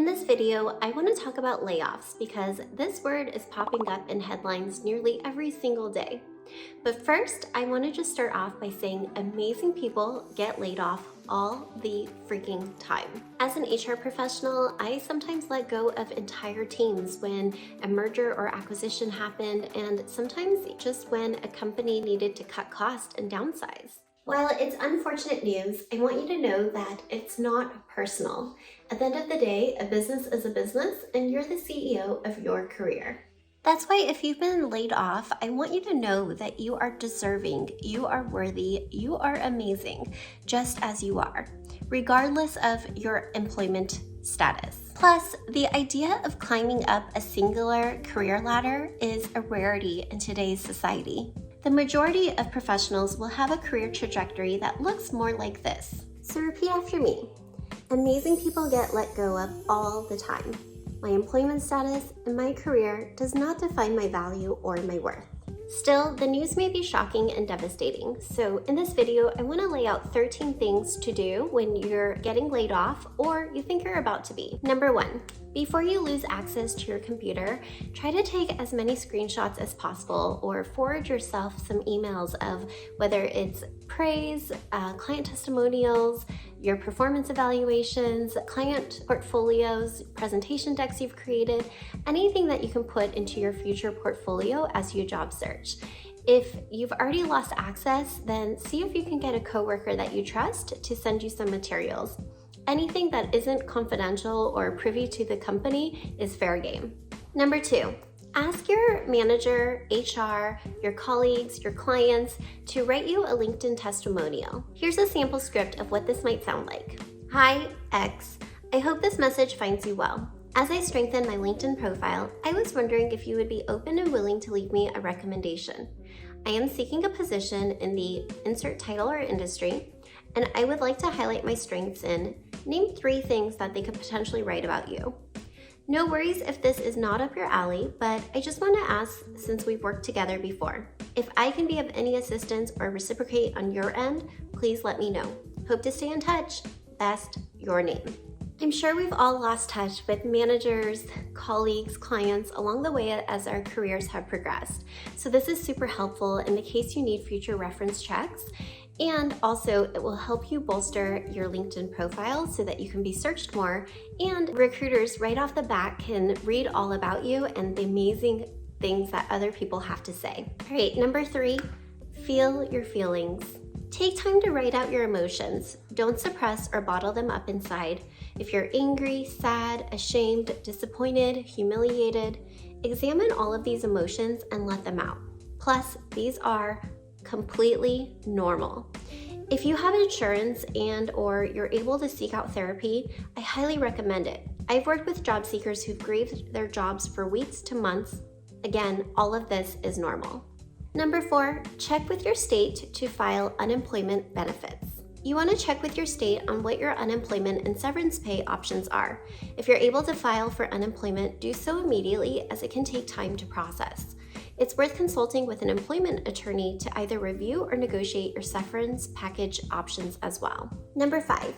In this video, I want to talk about layoffs because this word is popping up in headlines nearly every single day. But first, I want to just start off by saying amazing people get laid off all the freaking time. As an HR professional, I sometimes let go of entire teams when a merger or acquisition happened, and sometimes just when a company needed to cut costs and downsize. While it's unfortunate news, I want you to know that it's not personal. At the end of the day, a business is a business, and you're the CEO of your career. That's why if you've been laid off, I want you to know that you are deserving, you are worthy, you are amazing, just as you are, regardless of your employment status. Plus, the idea of climbing up a singular career ladder is a rarity in today's society. The majority of professionals will have a career trajectory that looks more like this. So repeat after me. Amazing people get let go of all the time. My employment status and my career does not define my value or my worth. Still, the news may be shocking and devastating. So in this video, I want to lay out 13 things to do when you're getting laid off or you think you're about to be. Number 1, before you lose access to your computer, try to take as many screenshots as possible or forward yourself some emails of whether it's praise, client testimonials, your performance evaluations, client portfolios, presentation decks you've created, anything that you can put into your future portfolio as you job search. If you've already lost access, then see if you can get a coworker that you trust to send you some materials. Anything that isn't confidential or privy to the company is fair game. Number 2, ask your manager, HR, your colleagues, your clients to write you a LinkedIn testimonial. Here's a sample script of what this might sound like. Hi, X. I hope this message finds you well. As I strengthen my LinkedIn profile, I was wondering if you would be open and willing to leave me a recommendation. I am seeking a position in the insert title or industry, and I would like to highlight my strengths in name 3 things that they could potentially write about you. No worries if this is not up your alley, but I just want to ask since we've worked together before. If I can be of any assistance or reciprocate on your end, please let me know. Hope to stay in touch. Best, your name. I'm sure we've all lost touch with managers, colleagues, clients along the way as our careers have progressed. So this is super helpful in the case you need future reference checks. And also it will help you bolster your LinkedIn profile so that you can be searched more, and recruiters right off the bat can read all about you and the amazing things that other people have to say. All right, number 3, feel your feelings. Take time to write out your emotions. Don't suppress or bottle them up inside. If you're angry, sad, ashamed, disappointed, humiliated, examine all of these emotions and let them out. Plus, these are completely normal. If you have insurance or you're able to seek out therapy, I highly recommend it. I've worked with job seekers who've grieved their jobs for weeks to months. Again, all of this is normal. Number 4, check with your state to file unemployment benefits. You want to check with your state on what your unemployment and severance pay options are. If you're able to file for unemployment, do so immediately as it can take time to process. It's worth consulting with an employment attorney to either review or negotiate your severance package options as well. Number 5,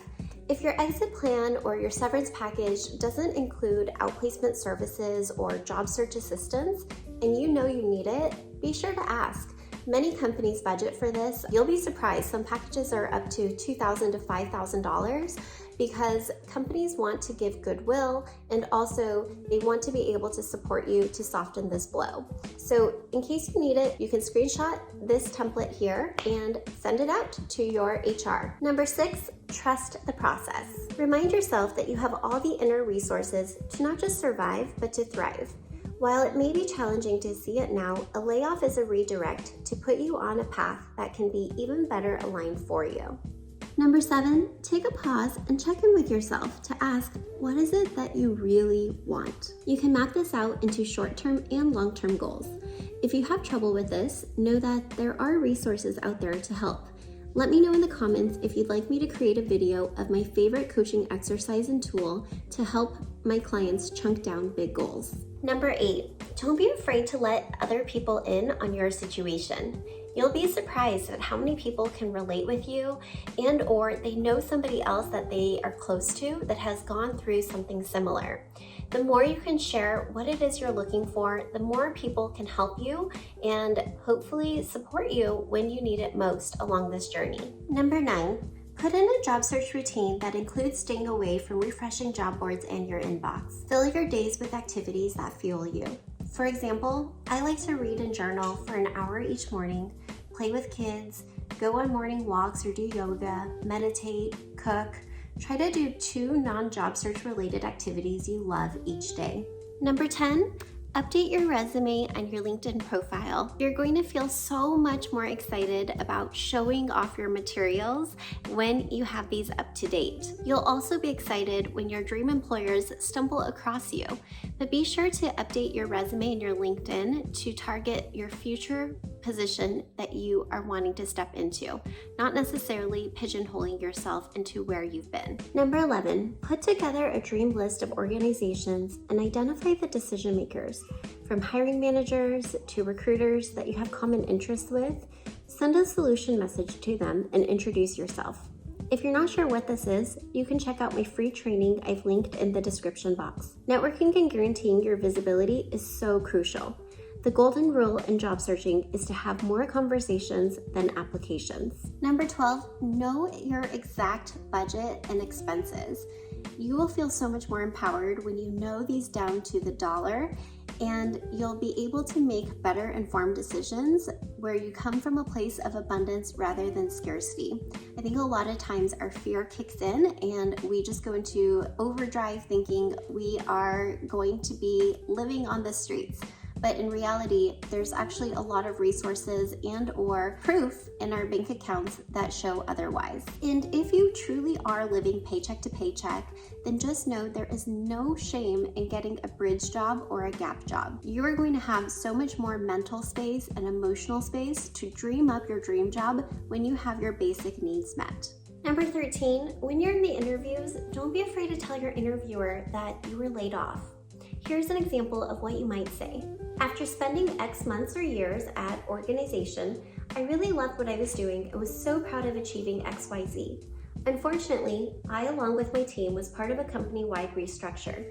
if your exit plan or your severance package doesn't include outplacement services or job search assistance, and you know you need it, be sure to ask. Many companies budget for this. You'll be surprised, some packages are up to $2,000 to $5,000 because companies want to give goodwill, and also they want to be able to support you to soften this blow. So in case you need it, you can screenshot this template here and send it out to your HR. Number 6, trust the process. Remind yourself that you have all the inner resources to not just survive, but to thrive. While it may be challenging to see it now, a layoff is a redirect to put you on a path that can be even better aligned for you. Number 7, take a pause and check in with yourself to ask, what is it that you really want? You can map this out into short-term and long-term goals. If you have trouble with this, know that there are resources out there to help. Let me know in the comments if you'd like me to create a video of my favorite coaching exercise and tool to help my clients chunk down big goals. Number 8, don't be afraid to let other people in on your situation. You'll be surprised at how many people can relate with you and or they know somebody else that they are close to that has gone through something similar. The more you can share what it is you're looking for, the more people can help you and hopefully support you when you need it most along this journey. Number 9, put in a job search routine that includes staying away from refreshing job boards and your inbox. Fill your days with activities that fuel you. For example, I like to read and journal for an hour each morning, play with kids, go on morning walks or do yoga, meditate, cook. Try to do 2 non-job search related activities you love each day. Number 10, update your resume and your LinkedIn profile. You're going to feel so much more excited about showing off your materials when you have these up to date. You'll also be excited when your dream employers stumble across you, but be sure to update your resume and your LinkedIn to target your future position that you are wanting to step into, not necessarily pigeonholing yourself into where you've been. Number 11, put together a dream list of organizations and identify the decision makers, from hiring managers to recruiters that you have common interests with. Send a solution message to them and introduce yourself. If you're not sure what this is, you can check out my free training I've linked in the description box. Networking and guaranteeing your visibility is so crucial. The golden rule in job searching is to have more conversations than applications. Number 12, know your exact budget and expenses. You will feel so much more empowered when you know these down to the dollar, and you'll be able to make better informed decisions where you come from a place of abundance rather than scarcity. I think a lot of times our fear kicks in and we just go into overdrive thinking we are going to be living on the streets. But in reality, there's actually a lot of resources and or proof in our bank accounts that show otherwise. And if you truly are living paycheck to paycheck, then just know there is no shame in getting a bridge job or a gap job. You are going to have so much more mental space and emotional space to dream up your dream job when you have your basic needs met. Number 13, when you're in the interviews, don't be afraid to tell your interviewer that you were laid off. Here's an example of what you might say. After spending X months or years at organization, I really loved what I was doing and was so proud of achieving XYZ. Unfortunately, I, along with my team, was part of a company-wide restructure.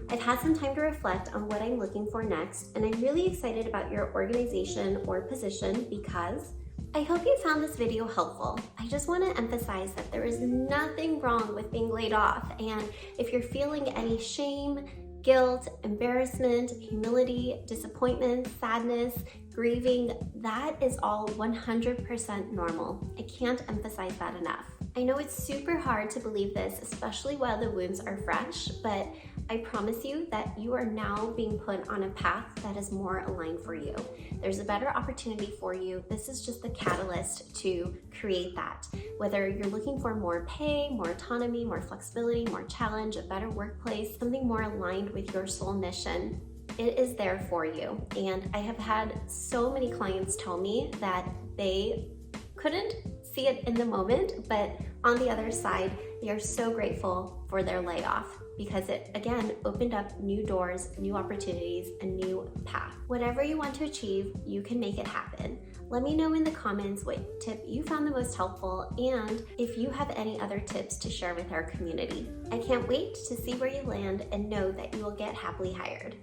I've had some time to reflect on what I'm looking for next, and I'm really excited about your organization or position because I hope you found this video helpful. I just want to emphasize that there is nothing wrong with being laid off, and if you're feeling any shame, guilt, embarrassment, humility, disappointment, sadness, grieving, that is all 100% normal. I can't emphasize that enough. I know it's super hard to believe this, especially while the wounds are fresh, but I promise you that you are now being put on a path that is more aligned for you. There's a better opportunity for you. This is just the catalyst to create that. Whether you're looking for more pay, more autonomy, more flexibility, more challenge, a better workplace, something more aligned with your soul mission, it is there for you. And I have had so many clients tell me that they couldn't see it in the moment, but on the other side, they are so grateful for their layoff because it, again, opened up new doors, new opportunities, a new path. Whatever you want to achieve, you can make it happen. Let me know in the comments what tip you found the most helpful and if you have any other tips to share with our community. I can't wait to see where you land and know that you will get happily hired.